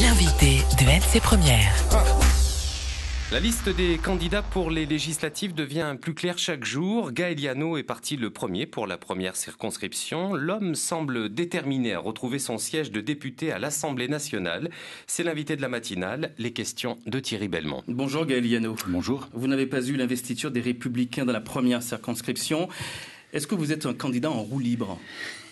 L'invité de RMC Première. La liste des candidats pour les législatives devient plus claire chaque jour. Gaël Yano est parti le premier pour la première circonscription. L'homme semble déterminé à retrouver son siège de député à l'Assemblée nationale. C'est l'invité de la matinale, les questions de Thierry Belmont. Bonjour Gaël Yano. Bonjour. Vous n'avez pas eu l'investiture des Républicains dans la première circonscription. Est-ce que vous êtes un candidat en roue libre ?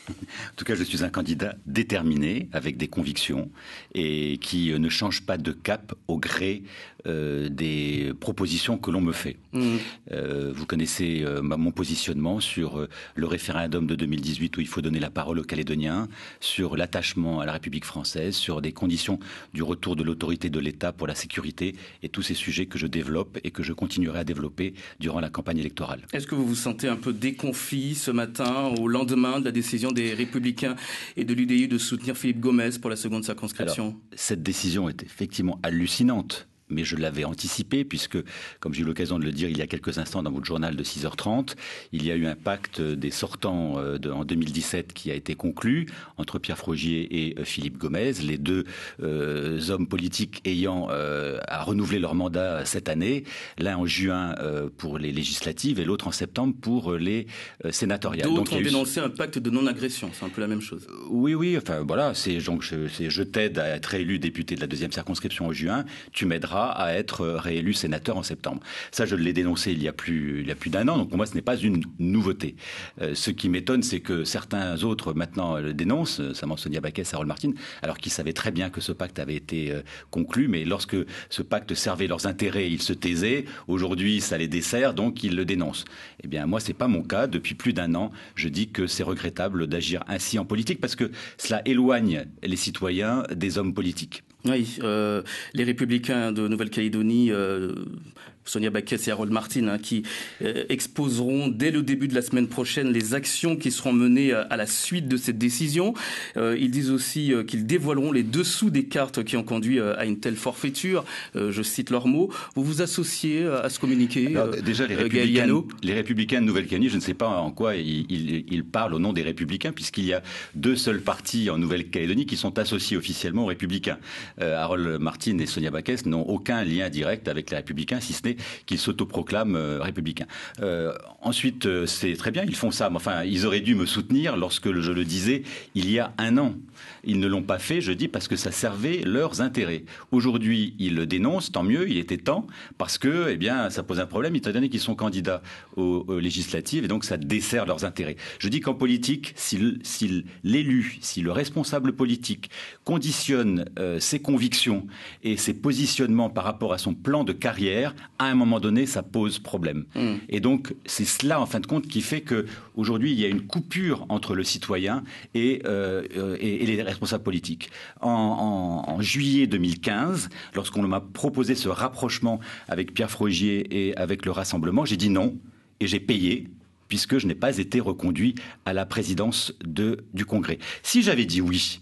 En tout cas, je suis un candidat déterminé, avec des convictions, et qui ne change pas de cap au gré des propositions que l'on me fait. Vous connaissez mon positionnement sur le référendum de 2018 où il faut donner la parole aux Calédoniens, sur l'attachement à la République française, sur des conditions du retour de l'autorité de l'État pour la sécurité, et tous ces sujets que je développe et que je continuerai à développer durant la campagne électorale. Est-ce que vous vous sentez un peu déconfit ce matin, au lendemain de la décision des Républicains et de l'UDI de soutenir Philippe Gomez pour la seconde circonscription ? Alors, cette décision est effectivement hallucinante, mais je l'avais anticipé puisque, comme j'ai eu l'occasion de le dire il y a quelques instants dans votre journal de 6h30, il y a eu un pacte des sortants en 2017 qui a été conclu entre Pierre Frogier et Philippe Gomez, les deux hommes politiques ayant à renouveler leur mandat cette année, l'un en juin pour les législatives et l'autre en septembre pour les sénatoriales. D'autres ont dénoncé un pacte de non-agression, c'est un peu la même chose. Oui, enfin voilà, je t'aide à être élu député de la deuxième circonscription en juin, tu m'aideras à être réélu sénateur en septembre. Ça, je l'ai dénoncé il y a plus d'un an, donc pour moi, ce n'est pas une nouveauté. Ce qui m'étonne, c'est que certains autres maintenant le dénoncent, notamment Sonia Baquès et Harold Martin, alors qu'ils savaient très bien que ce pacte avait été conclu, mais lorsque ce pacte servait leurs intérêts, ils se taisaient. Aujourd'hui, ça les dessert, donc ils le dénoncent. Eh bien, moi, c'est pas mon cas. Depuis plus d'un an, je dis que c'est regrettable d'agir ainsi en politique, parce que cela éloigne les citoyens des hommes politiques. Oui, les Républicains de Nouvelle-Calédonie, Sonia Baquès et Harold Martin, qui exposeront dès le début de la semaine prochaine les actions qui seront menées à la suite de cette décision. Ils disent aussi qu'ils dévoileront les dessous des cartes qui ont conduit à une telle forfaiture. Je cite leurs mots. Vous vous associez à ce communiqué? Alors, déjà, les Républicains de Nouvelle-Calédonie, je ne sais pas en quoi ils parlent au nom des Républicains, puisqu'il y a deux seuls partis en Nouvelle-Calédonie qui sont associés officiellement aux Républicains. Harold Martin et Sonia Baquès n'ont aucun lien direct avec les Républicains, si ce n'est qu'ils s'autoproclament républicains. Ensuite, c'est très bien, ils font ça, mais enfin, ils auraient dû me soutenir lorsque je le disais il y a un an. Ils ne l'ont pas fait, je dis, parce que ça servait leurs intérêts. Aujourd'hui, ils le dénoncent, tant mieux, il était temps, parce que, eh bien, ça pose un problème, étant donné qu'ils sont candidats aux législatives, et donc ça dessert leurs intérêts. Je dis qu'en politique, si l'élu, si le responsable politique conditionne ses convictions et ses positionnements par rapport à son plan de carrière, à un moment donné, ça pose problème. Et donc, c'est cela, en fin de compte, qui fait qu'aujourd'hui, il y a une coupure entre le citoyen et les responsables politiques. En juillet 2015, lorsqu'on m'a proposé ce rapprochement avec Pierre Frogier et avec le Rassemblement, j'ai dit non et j'ai payé, puisque je n'ai pas été reconduit à la présidence du Congrès. Si j'avais dit oui,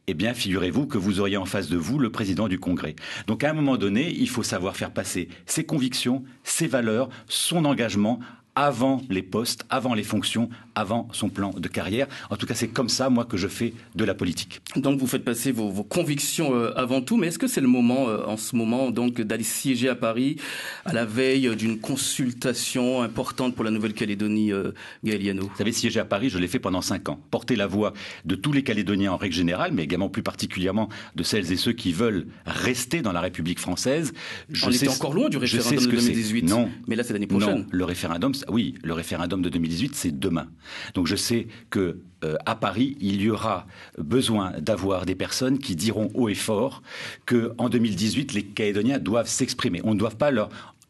eh bien, figurez-vous que vous auriez en face de vous le président du Congrès. Donc, à un moment donné, il faut savoir faire passer ses convictions, ses valeurs, son engagement avant les postes, avant les fonctions, avant son plan de carrière. En tout cas, c'est comme ça, moi, que je fais de la politique. Donc, vous faites passer vos convictions avant tout, mais est-ce que c'est le moment, en ce moment, donc, d'aller siéger à Paris à la veille d'une consultation importante pour la Nouvelle-Calédonie, Gaël Yano ? Vous savez, siéger à Paris, je l'ai fait pendant 5 ans. Porter la voix de tous les Calédoniens en règle générale, mais également plus particulièrement de celles et ceux qui veulent rester dans la République française. On était encore loin du référendum de 2018. Non. Mais là, c'est l'année prochaine. Non, le référendum de 2018, c'est demain. Donc je sais que à Paris, il y aura besoin d'avoir des personnes qui diront haut et fort qu'en 2018, les Calédoniens doivent s'exprimer. On ne doit pas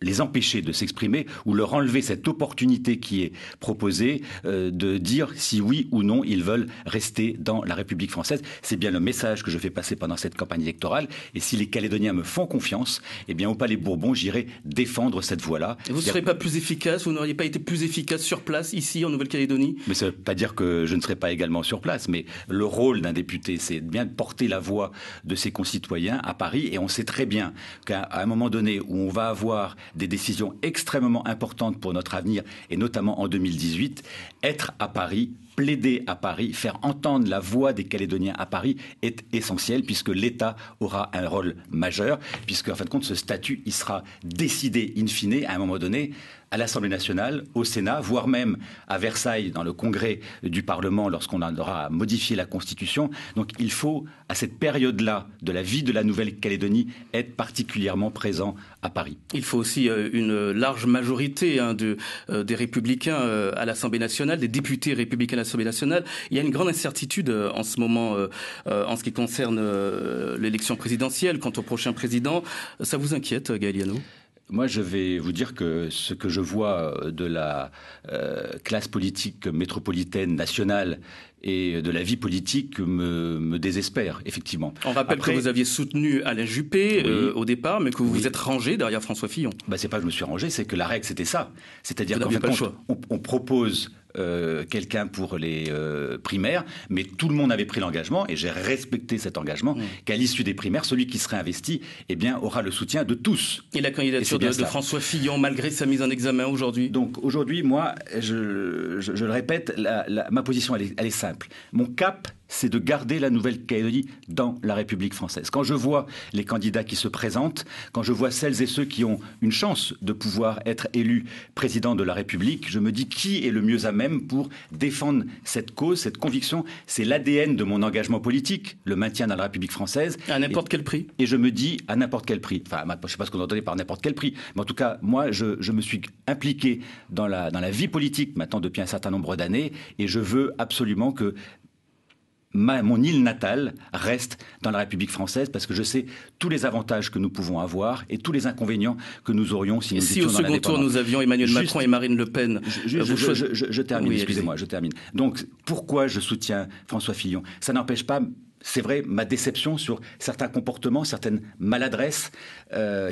les empêcher de s'exprimer ou leur enlever cette opportunité qui est proposée de dire si oui ou non ils veulent rester dans la République française. C'est bien le message que je fais passer pendant cette campagne électorale. Et si les Calédoniens me font confiance, eh bien au Palais Bourbon, j'irai défendre cette voie-là. Et vous ne serez pas plus efficace, vous n'auriez pas été plus efficace sur place, ici, en Nouvelle-Calédonie ? Mais ça ne veut pas dire que je ne serai pas également sur place. Mais le rôle d'un député, c'est bien de porter la voix de ses concitoyens à Paris. Et on sait très bien qu'à un moment donné où on va avoir des décisions extrêmement importantes pour notre avenir, et notamment en 2018, être à Paris plaider à Paris, faire entendre la voix des Calédoniens à Paris est essentiel puisque l'État aura un rôle majeur, puisque en fin de compte ce statut il sera décidé in fine à un moment donné à l'Assemblée nationale, au Sénat, voire même à Versailles dans le congrès du Parlement lorsqu'on aura modifié la Constitution. Donc il faut à cette période-là de la vie de la Nouvelle-Calédonie être particulièrement présent à Paris. Il faut aussi une large majorité des républicains à l'Assemblée nationale, des députés républicains à l'Assemblée nationale. Il y a une grande incertitude en ce moment en ce qui concerne l'élection présidentielle, quant au prochain président. Ça vous inquiète, Gaël Liano ? Moi, je vais vous dire que ce que je vois de la classe politique métropolitaine nationale et de la vie politique me désespère, effectivement. On rappelle que vous aviez soutenu Alain Juppé au départ, mais que vous vous êtes rangé derrière François Fillon. C'est pas que je me suis rangé, c'est que la règle, c'était ça. C'est-à-dire qu'en fait, on propose quelqu'un pour les primaires, mais tout le monde avait pris l'engagement, et j'ai respecté cet engagement, qu'à l'issue des primaires, celui qui serait investi aura le soutien de tous. Et la candidature de François Fillon, malgré sa mise en examen aujourd'hui ? Donc aujourd'hui, moi, je le répète, ma position, elle est simple. Mon cap, c'est de garder la Nouvelle-Calédonie dans la République française. Quand je vois les candidats qui se présentent, quand je vois celles et ceux qui ont une chance de pouvoir être élus président de la République, je me dis qui est le mieux à même pour défendre cette cause, cette conviction. C'est l'ADN de mon engagement politique, le maintien dans la République française. À n'importe quel prix. Et je me dis à n'importe quel prix. Enfin, je ne sais pas ce qu'on entendait par n'importe quel prix, mais en tout cas, moi, je me suis impliqué dans la vie politique maintenant depuis un certain nombre d'années, et je veux absolument que mon île natale reste dans la République française, parce que je sais tous les avantages que nous pouvons avoir et tous les inconvénients que nous aurions si nous étions dans l'indépendance. Si au second tour nous avions Emmanuel Macron et Marine Le Pen... Je termine, oui, excusez-moi, je termine. Donc pourquoi je soutiens François Fillon ? Ça n'empêche pas... C'est vrai, ma déception sur certains comportements, certaines maladresses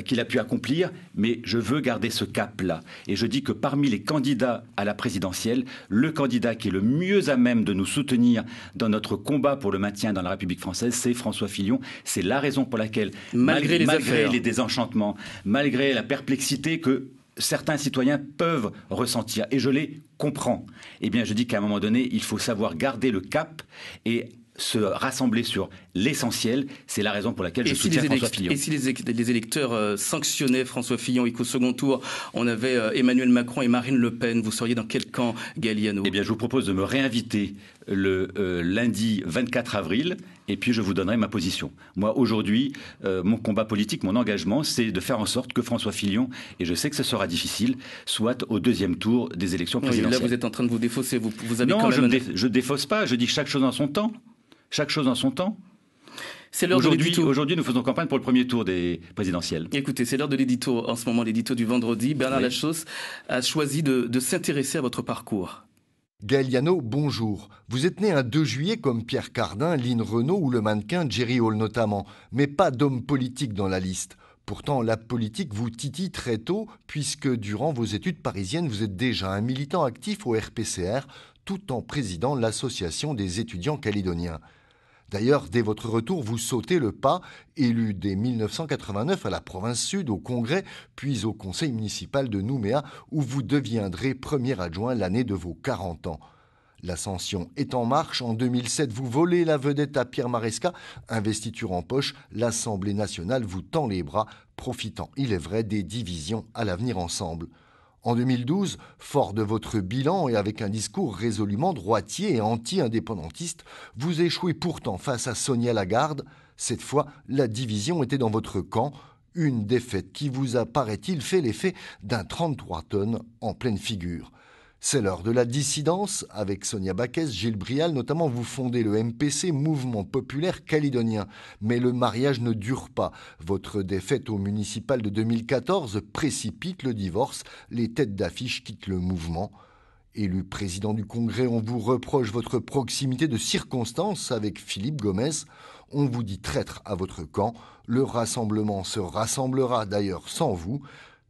qu'il a pu accomplir, mais je veux garder ce cap-là. Et je dis que parmi les candidats à la présidentielle, le candidat qui est le mieux à même de nous soutenir dans notre combat pour le maintien dans la République française, c'est François Fillon. C'est la raison pour laquelle, malgré les désenchantements, malgré la perplexité que certains citoyens peuvent ressentir, et je les comprends, eh bien je dis qu'à un moment donné, il faut savoir garder le cap et se rassembler sur l'essentiel. C'est la raison pour laquelle je soutiens François Fillon. Et si les électeurs sanctionnaient François Fillon et qu'au second tour, on avait Emmanuel Macron et Marine Le Pen, vous seriez dans quel camp, Gaël Liano ? Eh bien, je vous propose de me réinviter le lundi 24 avril, et puis je vous donnerai ma position. Moi, aujourd'hui, mon combat politique, mon engagement, c'est de faire en sorte que François Fillon, et je sais que ce sera difficile, soit au deuxième tour des élections présidentielles. Là, vous êtes en train de vous défausser. Vous avez non, quand même... je ne défausse pas. Je dis chaque chose en son temps. Chaque chose en son temps. C'est l'heure de l'édito. Aujourd'hui, nous faisons campagne pour le premier tour des présidentielles. Écoutez, c'est l'heure de l'édito. En ce moment, l'édito du vendredi. Bernard Lachausse a choisi de s'intéresser à votre parcours. Gaël Liano, bonjour. Vous êtes né un 2 juillet comme Pierre Cardin, Lynn Renault ou le mannequin Jerry Hall notamment, mais pas d'homme politique dans la liste. Pourtant, la politique vous titille très tôt, puisque durant vos études parisiennes, vous êtes déjà un militant actif au RPCR, tout en présidant l'Association des étudiants calédoniens. D'ailleurs, dès votre retour, vous sautez le pas, élu dès 1989 à la province sud, au Congrès, puis au conseil municipal de Nouméa, où vous deviendrez premier adjoint l'année de vos 40 ans. L'ascension est en marche. En 2007, vous volez la vedette à Pierre Maresca. Investiture en poche, l'Assemblée nationale vous tend les bras, profitant, il est vrai, des divisions à l'avenir ensemble. En 2012, fort de votre bilan et avec un discours résolument droitier et anti-indépendantiste, vous échouez pourtant face à Sonia Lagarde. Cette fois, la division était dans votre camp. Une défaite qui vous a, paraît-il, fait l'effet d'un 33 tonnes en pleine figure. C'est l'heure de la dissidence. Avec Sonia Backès, Gilles Brial, notamment, vous fondez le MPC, Mouvement Populaire Calédonien. Mais le mariage ne dure pas. Votre défaite au municipal de 2014 précipite le divorce. Les têtes d'affiche quittent le mouvement. Élu président du Congrès, on vous reproche votre proximité de circonstance avec Philippe Gomès. On vous dit traître à votre camp. Le rassemblement se rassemblera d'ailleurs sans vous.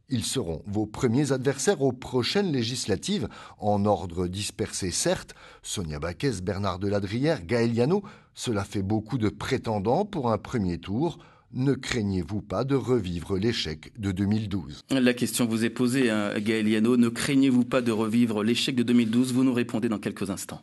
Ils seront vos premiers adversaires aux prochaines législatives, en ordre dispersé certes. Sonia Backès, Bernard Deladrière, Gaël Liano, cela fait beaucoup de prétendants pour un premier tour. Ne craignez-vous pas de revivre l'échec de 2012 ? La question vous est posée, Gaël Liano. Ne craignez-vous pas de revivre l'échec de 2012 ? Vous nous répondez dans quelques instants.